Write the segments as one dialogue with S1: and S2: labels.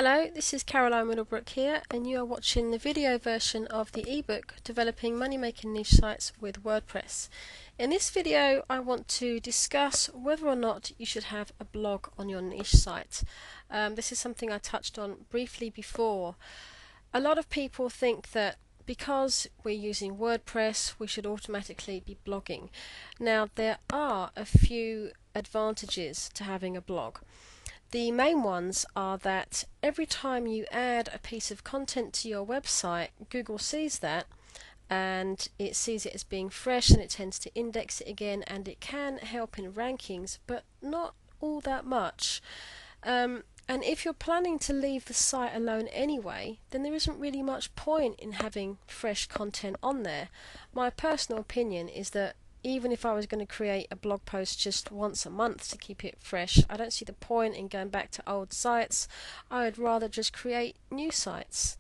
S1: Hello, this is Caroline Middlebrook here, and you are watching the video version of the ebook Developing Money-Making Niche Sites with WordPress. In this video I want to discuss whether or not you should have a blog on your niche site. This is something I touched on briefly before. A lot of people think that because we're using WordPress we should automatically be blogging. Now there are a few advantages to having a blog. The main ones are that every time you add a piece of content to your website, Google sees that and it sees it as being fresh and it tends to index it again, and it can help in rankings, but not all that much. And if you're planning to leave the site alone anyway, then there isn't really much point in having fresh content on there. My personal opinion is that even if I was going to create a blog post just once a month to keep it fresh, I don't see the point in going back to old sites. I would rather just create new sites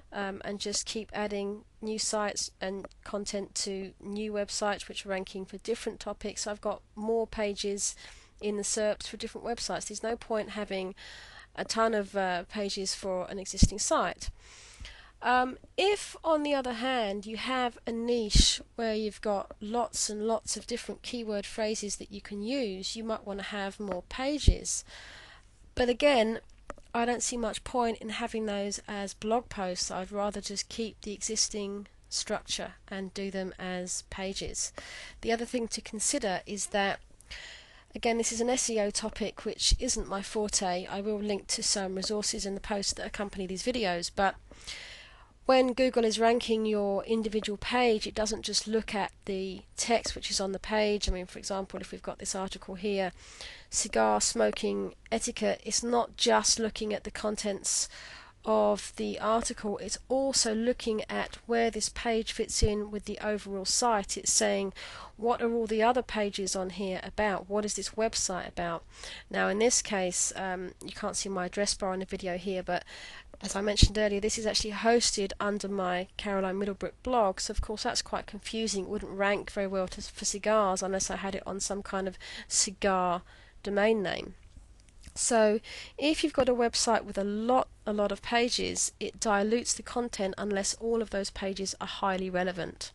S1: and just keep adding new sites and content to new websites which are ranking for different topics. I've got more pages in the SERPs for different websites. There's no point having a ton of pages for an existing site. If, on the other hand, you have a niche where you've got lots and lots of different keyword phrases that you can use, you might want to have more pages. But again, I don't see much point in having those as blog posts. I'd rather just keep the existing structure and do them as pages. The other thing to consider is that, again, this is an SEO topic which isn't my forte. I will link to some resources in the posts that accompany these videos, but when Google is ranking your individual page, it doesn't just look at the text which is on the page. I mean, for example, if we've got this article here, cigar smoking etiquette, it's not just looking at the contents of the article, it's also looking at where this page fits in with the overall site. It's saying, what are all the other pages on here about? What is this website about? Now in this case, you can't see my address bar in the video here, but as I mentioned earlier, this is actually hosted under my Caroline Middlebrook blog, so of course that's quite confusing. It wouldn't rank very well for cigars unless I had it on some kind of cigar domain name. So if you've got a website with a lot of pages, it dilutes the content unless all of those pages are highly relevant.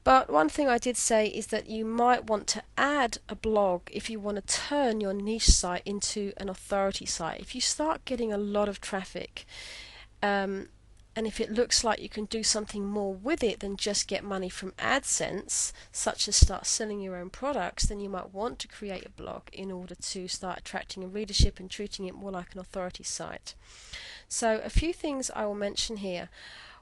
S1: But one thing I did say is that you might want to add a blog if you want to turn your niche site into an authority site. If you start getting a lot of traffic, and if it looks like you can do something more with it than just get money from AdSense, such as start selling your own products, then you might want to create a blog in order to start attracting a readership and treating it more like an authority site. So a few things I will mention here.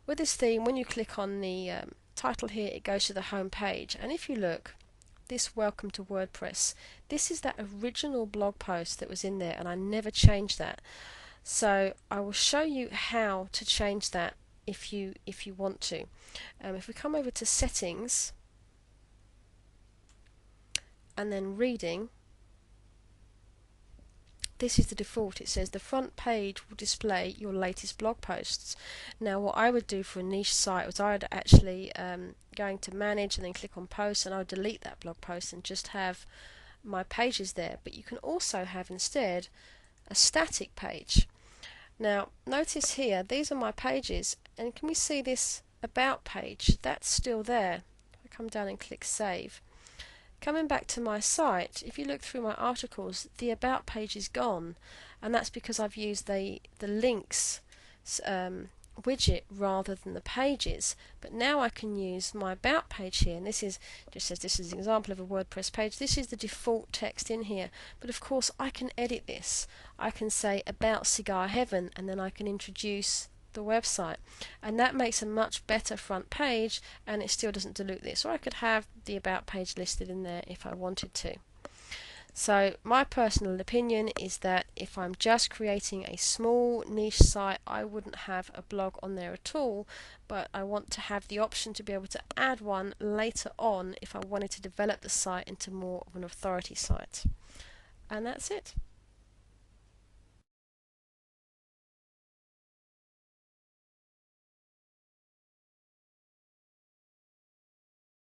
S1: With this theme, when you click on the title here, it goes to the home page, and if you look, this welcome to WordPress, this is that original blog post that was in there, and I never changed that. So I will show you how to change that if you want to. If we come over to settings and then reading, this is the default. It says the front page will display your latest blog posts. Now what I would do for a niche site was I would actually going to manage and then click on posts, and I would delete that blog post and just have my pages there. But you can also have instead a static page. Now notice here, these are my pages, and can we see this about page? That's still there. I come down and click save. Coming back to my site, if you look through my articles, the about page is gone, and that's because I've used the links widget rather than the pages. But now I can use my about page here, and this is just says this is an example of a WordPress page. This is the default text in here, but of course I can edit this. I can say about Cigar Heaven, and then I can introduce the website, and that makes a much better front page, and it still doesn't dilute this. Or I could have the about page listed in there if I wanted to. So my personal opinion is that if I'm just creating a small niche site, I wouldn't have a blog on there at all, but I want to have the option to be able to add one later on if I wanted to develop the site into more of an authority site. And that's it.